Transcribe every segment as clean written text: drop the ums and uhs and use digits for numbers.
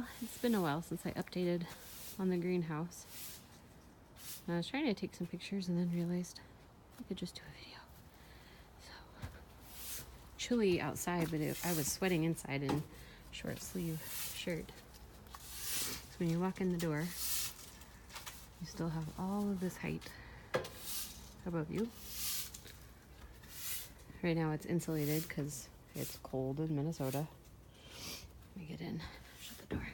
Well, it's been a while since I updated on the greenhouse. I was trying to take some pictures and then realized I could just do a video. So, it's chilly outside, but I was sweating inside in short sleeve shirt. So when you walk in the door, you still have all of this height above you. Right now it's insulated because it's cold in Minnesota. Let me get in. Shut the door.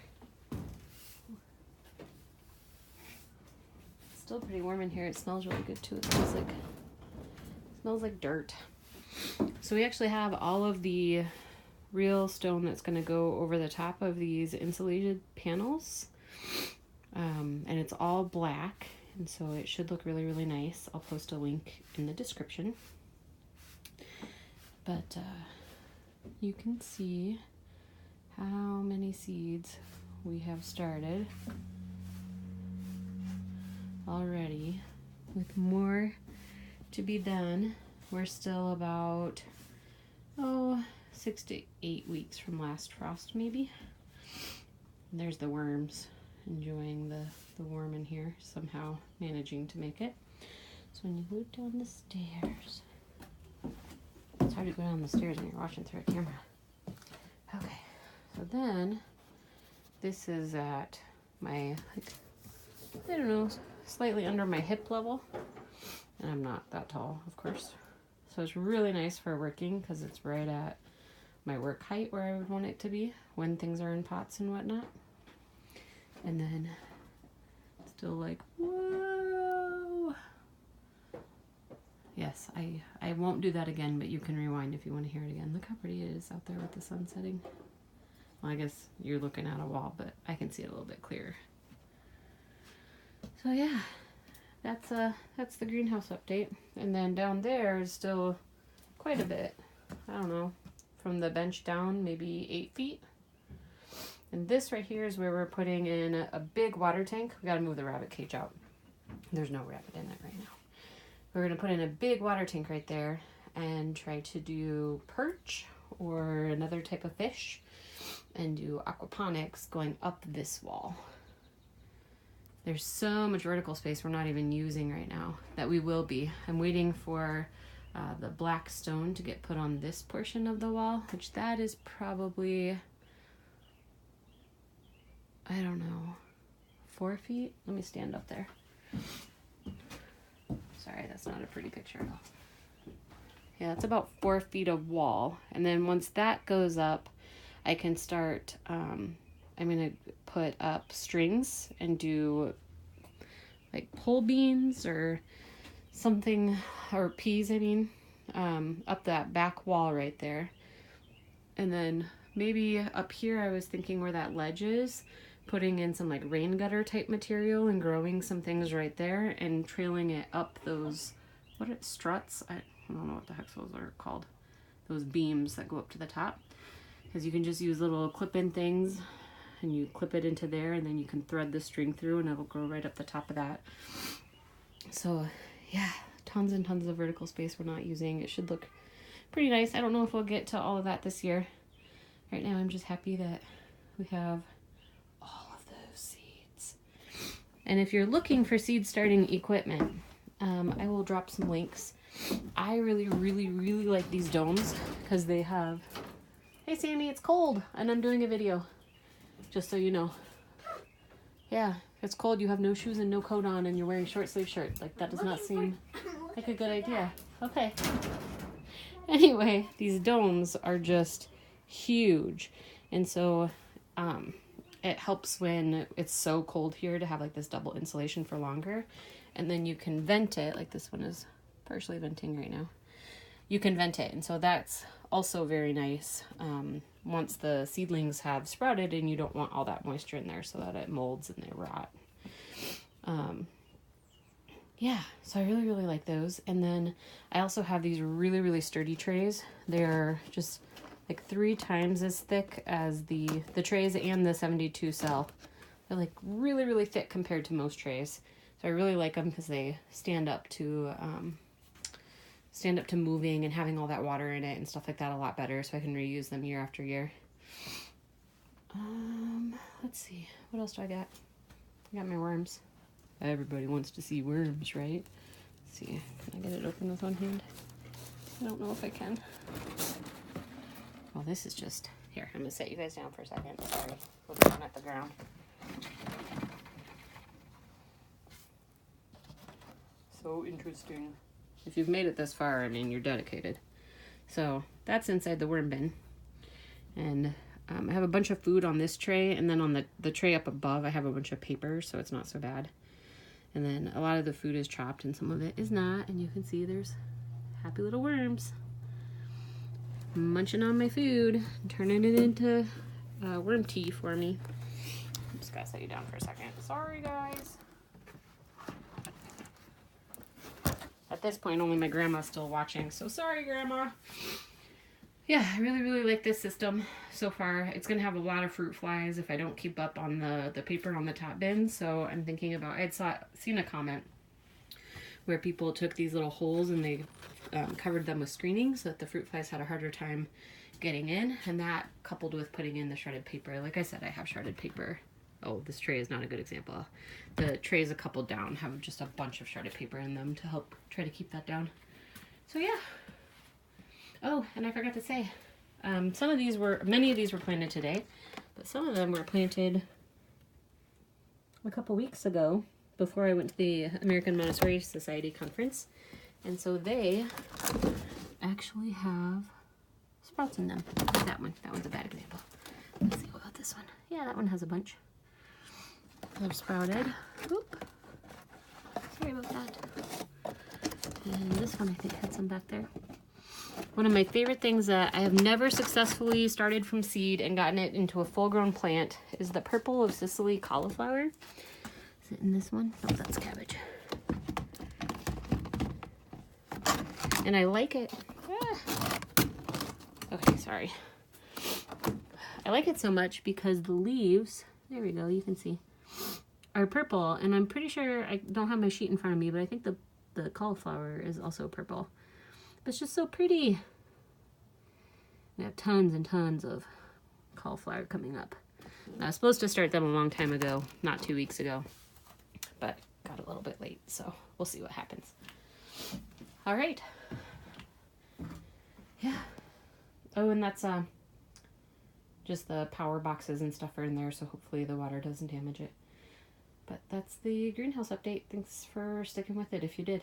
It's still pretty warm in here. It smells really good too. It smells like dirt. So we actually have all of the real stone that's going to go over the top of these insulated panels. And it's all black, and so it should look really, really nice. I'll post a link in the description. But you can see how many seeds we have started already, with more to be done. We're still about 6 to 8 weeks from last frost, maybe. And there's the worms enjoying the warm in here, somehow managing to make it. So when you go down the stairs, it's hard to go down the stairs when you're watching through a camera. Okay, so then this is at my, I don't know, slightly under my hip level. And I'm not that tall, of course. So it's really nice for working because it's right at my work height where I would want it to be when things are in pots and whatnot. And then still like, whoa. Yes, I won't do that again, but you can rewind if you want to hear it again. Look how pretty it is out there with the sun setting. Well, I guess you're looking at a wall, but I can see it a little bit clearer. So yeah, that's the greenhouse update. And then down there is still quite a bit. I don't know, from the bench down, maybe 8 feet. And this right here is where we're putting in a big water tank. We gotta move the rabbit cage out. There's no rabbit in it right now. We're gonna put in a big water tank right there and try to do perch or another type of fish and do aquaponics going up this wall. There's so much vertical space we're not even using right now that we will be. I'm waiting for the black stone to get put on this portion of the wall, which that is probably, I don't know, 4 feet? Let me stand up there. Sorry, that's not a pretty picture at all. Yeah, it's about 4 feet of wall. And then once that goes up, I can start, I'm going to put up strings and do like pole beans or something, or peas, I mean, up that back wall right there. And then maybe up here, I was thinking where that ledge is, putting in some like rain gutter type material and growing some things right there and trailing it up those, struts? I don't know what the heck those are called. Those beams that go up to the top. Because you can just use little clip-in things and you clip it into there and then you can thread the string through and it'll grow right up the top of that. So yeah, tons and tons of vertical space we're not using. It should look pretty nice. I don't know if we'll get to all of that this year. Right now I'm just happy that we have all of those seeds. And if you're looking for seed starting equipment, I will drop some links. I really, really, really like these domes because they have, hey Sammy, it's cold and I'm doing a video. Just so you know. Yeah, it's cold, you have no shoes and no coat on and you're wearing short sleeve shirt. Like, that does not seem like a good idea. Okay. Anyway, these domes are just huge. And so it helps when it's so cold here to have like this double insulation for longer. And then you can vent it, like this one is partially venting right now. You can vent it, and so that's also very nice once the seedlings have sprouted and you don't want all that moisture in there so that it molds and they rot. Yeah, so I really, really like those. And then I also have these really, really sturdy trays. They're just like 3 times as thick as the trays and the 72 cell. They're like really, really thick compared to most trays. So I really like them because they stand up to moving and having all that water in it and stuff like that a lot better, so I can reuse them year after year. let's see. What else do I got? I got my worms. Everybody wants to see worms, right? Let's see. Can I get it open with one hand? I don't know if I can. Well, this is just... Here, I'm going to set you guys down for a second. Sorry. Looking down at the ground. So interesting. If you've made it this far, I mean, you're dedicated. So that's inside the worm bin. And I have a bunch of food on this tray, and then on the tray up above, I have a bunch of paper, so it's not so bad. And then a lot of the food is chopped, and some of it is not. And you can see there's happy little worms munching on my food, turning it into worm tea for me. I'm just gotta set you down for a second. Sorry, guys. At this point, only my grandma's still watching, so sorry, Grandma. Yeah, I really, really like this system so far. It's going to have a lot of fruit flies if I don't keep up on the paper on the top bin, so I'm thinking about... I had seen a comment where people took these little holes and they covered them with screening so that the fruit flies had a harder time getting in, and that coupled with putting in the shredded paper. Like I said, I have shredded paper. Oh, this tray is not a good example. The trays a couple down have just a bunch of shredded paper in them to help try to keep that down. So yeah. Oh, and I forgot to say, many of these were planted today, but some of them were planted a couple weeks ago before I went to the American Montessori Society conference. And so they actually have sprouts in them. Like that one. That one's a bad example. Let's see, what about this one? Yeah, that one has a bunch. They're sprouted. Oop. Sorry about that. And this one I think had some back there. One of my favorite things that I have never successfully started from seed and gotten it into a full-grown plant is the Purple of Sicily cauliflower. Is it in this one? No, that's cabbage. And I like it. Okay, sorry. I like it so much because the leaves, there we go, you can see, are purple. And I'm pretty sure, I don't have my sheet in front of me, but I think the cauliflower is also purple. But it's just so pretty. We have tons and tons of cauliflower coming up. I was supposed to start them a long time ago, not 2 weeks ago, but got a little bit late, so we'll see what happens. All right. Yeah. Oh, and that's just the power boxes and stuff are in there, so hopefully the water doesn't damage it. But that's the greenhouse update. Thanks for sticking with it if you did.